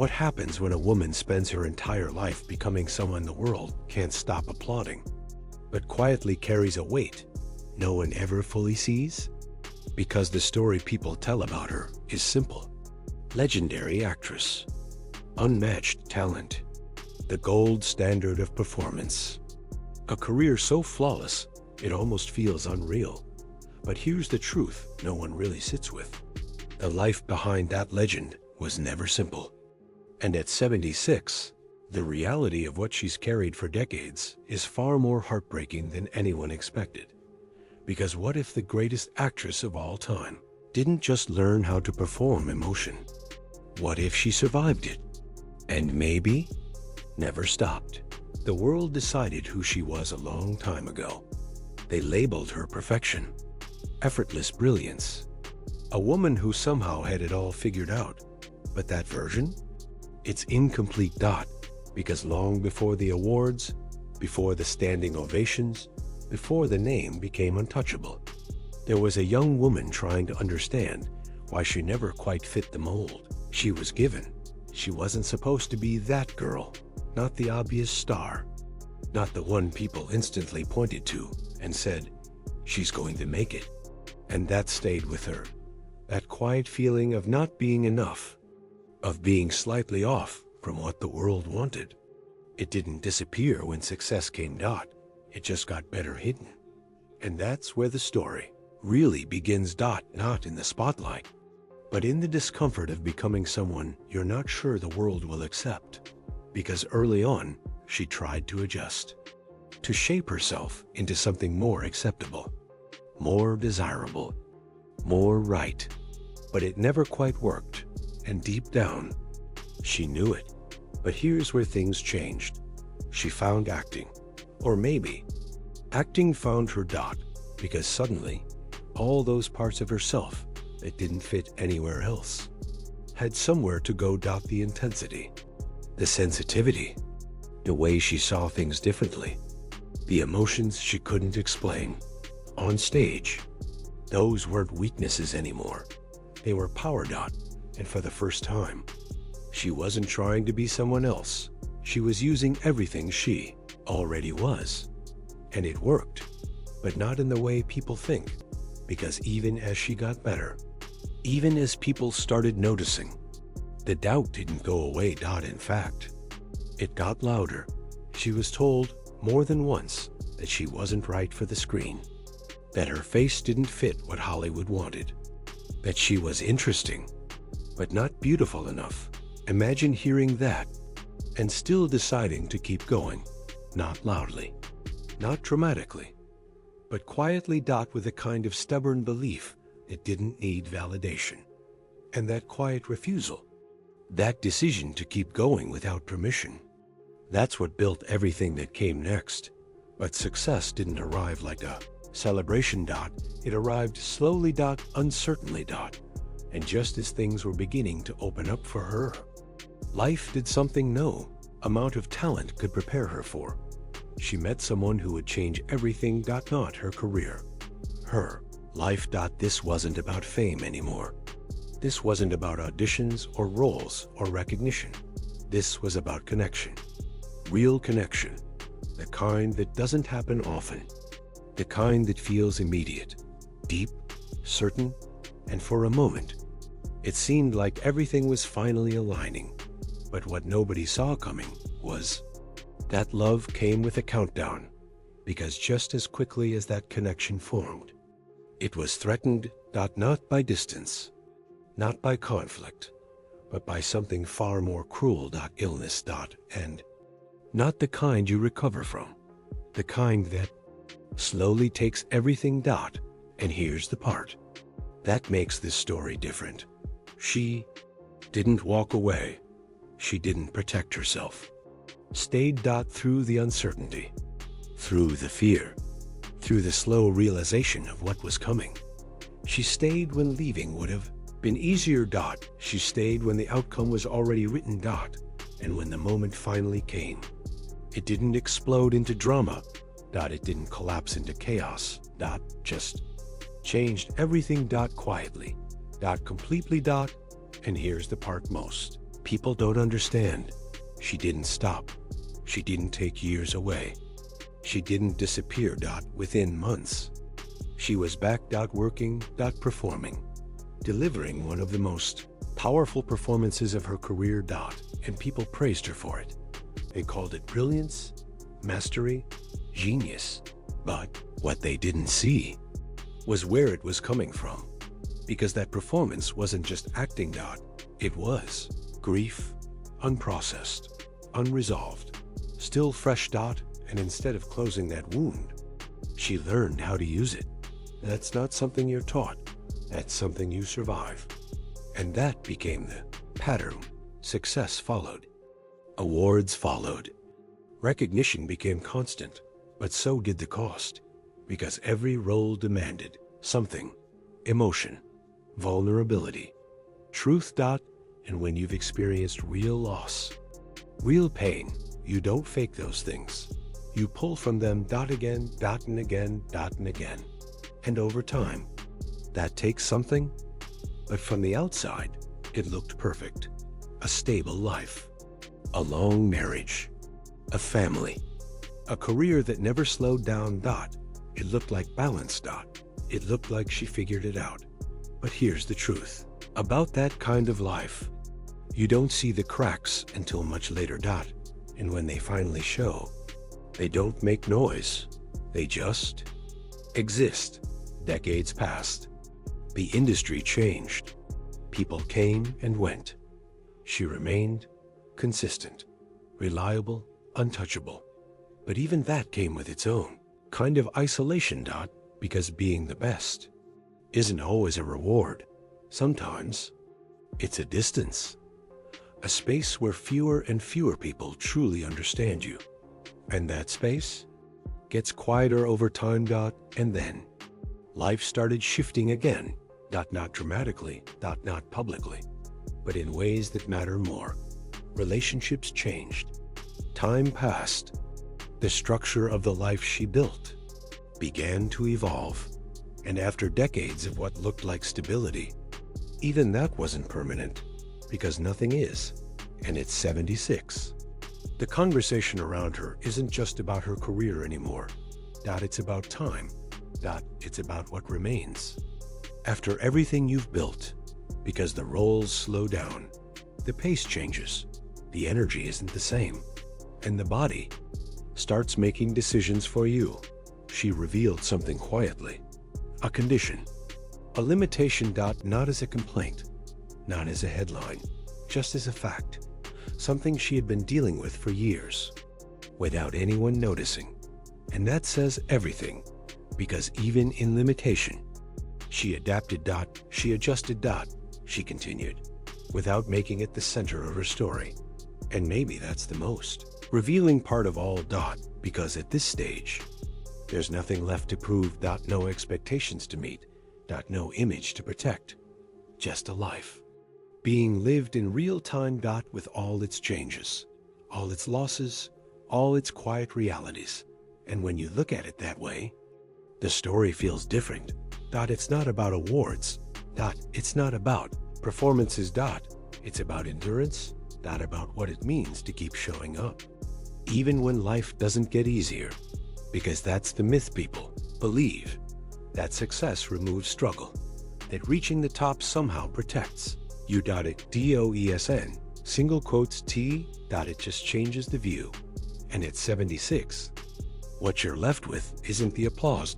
What happens when a woman spends her entire life becoming someone the world can't stop applauding, but quietly carries a weight no one ever fully sees? Because the story people tell about her is simple. Legendary actress, unmatched talent, the gold standard of performance. A career so flawless, it almost feels unreal. But here's the truth no one really sits with. The life behind that legend was never simple. And at 76, the reality of what she's carried for decades is far more heartbreaking than anyone expected. Because what if the greatest actress of all time didn't just learn how to perform emotion? What if she survived it? And maybe never stopped. The world decided who she was a long time ago. They labeled her perfection, effortless brilliance, a woman who somehow had it all figured out. But that version? It's incomplete. Because long before the awards, before the standing ovations, before the name became untouchable, there was a young woman trying to understand why she never quite fit the mold she was given. She wasn't supposed to be that girl, not the obvious star, not the one people instantly pointed to and said, she's going to make it. And that stayed with her, that quiet feeling of not being enough, of being slightly off from what the world wanted. It didn't disappear when success came. It just got better hidden. And that's where the story really begins. Not in the spotlight, but in the discomfort of becoming someone you're not sure the world will accept. Because early on, she tried to adjust, to shape herself into something more acceptable, more desirable, more right. But it never quite worked. And deep down, she knew it. But here's where things changed. She found acting. Or maybe acting found her. Because suddenly, all those parts of herself that didn't fit anywhere else had somewhere to go. The intensity, the sensitivity, the way she saw things differently, the emotions she couldn't explain. On stage, those weren't weaknesses anymore. They were power. And for the first time, she wasn't trying to be someone else. She was using everything she already was. And it worked, but not in the way people think. Because even as she got better, even as people started noticing, the doubt didn't go away. In fact, it got louder. She was told more than once that she wasn't right for the screen, that her face didn't fit what Hollywood wanted, that she was interesting, but not beautiful enough. Imagine hearing that and still deciding to keep going. Not loudly, not dramatically, but quietly. With a kind of stubborn belief it didn't need validation. And that quiet refusal, that decision to keep going without permission, that's what built everything that came next. But success didn't arrive like a celebration. It arrived slowly. Uncertainly. And just as things were beginning to open up for her, life did something no amount of talent could prepare her for. She met someone who would change everything. Not her career, her life. This wasn't about fame anymore. This wasn't about auditions or roles or recognition. This was about connection. Real connection. The kind that doesn't happen often. The kind that feels immediate, deep, certain, and for a moment, it seemed like everything was finally aligning. But what nobody saw coming was that love came with a countdown. Because just as quickly as that connection formed, it was threatened. Not by distance, not by conflict, but by something far more cruel. Illness. And not the kind you recover from, the kind that slowly takes everything. And here's the part that makes this story different. She didn't walk away. She didn't protect herself. Stayed. Through the uncertainty, through the fear, through the slow realization of what was coming. She stayed when leaving would have been easier. She stayed when the outcome was already written. And when the moment finally came, it didn't explode into drama. It didn't collapse into chaos. Just changed everything. Quietly. Completely. And here's the part most People don't understand. She didn't stop. She didn't take years away. She didn't disappear. Within months. She was back. Working. Performing. Delivering one of the most powerful performances of her career. And people praised her for it. They called it brilliance, mastery, genius. But what they didn't see was where it was coming from. Because that performance wasn't just acting. It was grief, unprocessed, unresolved, still fresh. And instead of closing that wound, she learned how to use it. That's not something you're taught. That's something you survive. And that became the pattern. Success followed. Awards followed. Recognition became constant, but so did the cost. Because every role demanded something. Emotion, vulnerability, truth. And when you've experienced real loss, real pain, you don't fake those things. You pull from them. Again, and again, and again. And over time, that takes something. But from the outside, it looked perfect. A stable life, a long marriage, a family, a career that never slowed down. It looked like balance. It looked like she figured it out. But here's the truth about that kind of life. You don't see the cracks until much later. And when they finally show, they don't make noise. They just exist. Decades passed. The industry changed. People came and went. She remained consistent, reliable, untouchable. But even that came with its own kind of isolation. Because being the best isn't always a reward. Sometimes it's a distance. A space where fewer and fewer people truly understand you. And that space gets quieter over time. And then life started shifting again. Not dramatically, not publicly, but in ways that matter more. Relationships changed. Time passed. The structure of the life she built began to evolve. And after decades of what looked like stability, even that wasn't permanent, because nothing is. And it's 76. The conversation around her isn't just about her career anymore. It's about time. It's about what remains. After everything you've built, because the roles slow down, the pace changes, the energy isn't the same, and the body starts making decisions for you. She revealed something quietly. A condition. A limitation. Not as a complaint, not as a headline, just as a fact. Something she had been dealing with for years, without anyone noticing. And that says everything, because even in limitation, she adapted. She adjusted. She continued, without making it the center of her story. And maybe that's the most revealing part of all. Because at this stage, there's nothing left to prove. No expectations to meet. No image to protect. Just a life being lived in real time. With all its changes, all its losses, all its quiet realities. And when you look at it that way, the story feels different. It's not about awards. It's not about performances. It's about endurance. About what it means to keep showing up, even when life doesn't get easier. Because that's the myth people believe, that success removes struggle, that reaching the top somehow protects you. DOESN, single quotes T. It just changes the view. And at 76, what you're left with isn't the applause.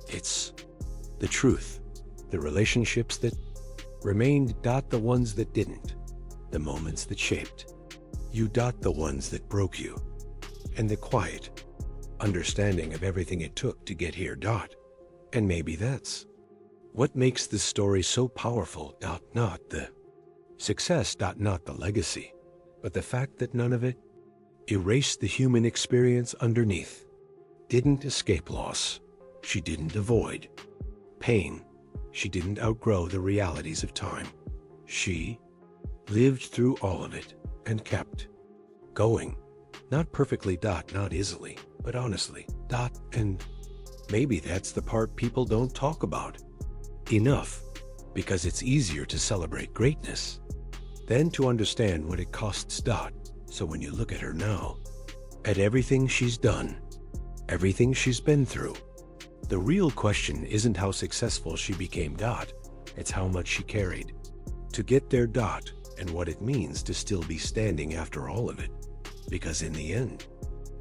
It's the truth, the relationships that remained. The ones that didn't, the moments that shaped you. The ones that broke you, and the quiet understanding of everything it took to get here. And maybe that's what makes this story so powerful. Not the success. Not the legacy, but the fact that none of it erased the human experience underneath. Didn't escape loss. She didn't avoid pain. She didn't outgrow the realities of time. She lived through all of it and kept going. Not perfectly. Not easily, but honestly. And maybe that's the part people don't talk about enough, because it's easier to celebrate greatness Then to understand what it costs Dot. So when you look at her now, at everything she's done, everything she's been through, the real question isn't how successful she became Dot, it's how much she carried to get there Dot, and what it means to still be standing after all of it. Because in the end,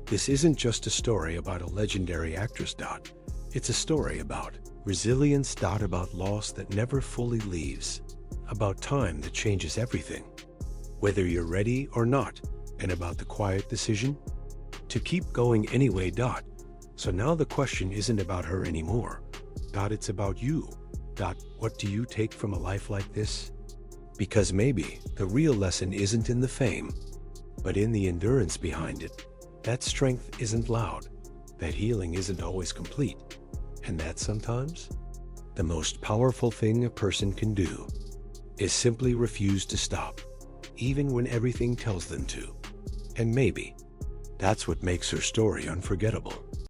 this isn't just a story about a legendary actress Dot, it's a story about resilience Dot, about loss that never fully leaves, about time that changes everything, whether you're ready or not, and about the quiet decision to keep going anyway Dot. So now the question isn't about her anymore. Dot, it's about you. Dot, what do you take from a life like this? Because maybe the real lesson isn't in the fame, but in the endurance behind it. That strength isn't loud, that healing isn't always complete, and that sometimes the most powerful thing a person can do is simply refuse to stop, even when everything tells them to. And maybe that's what makes her story unforgettable.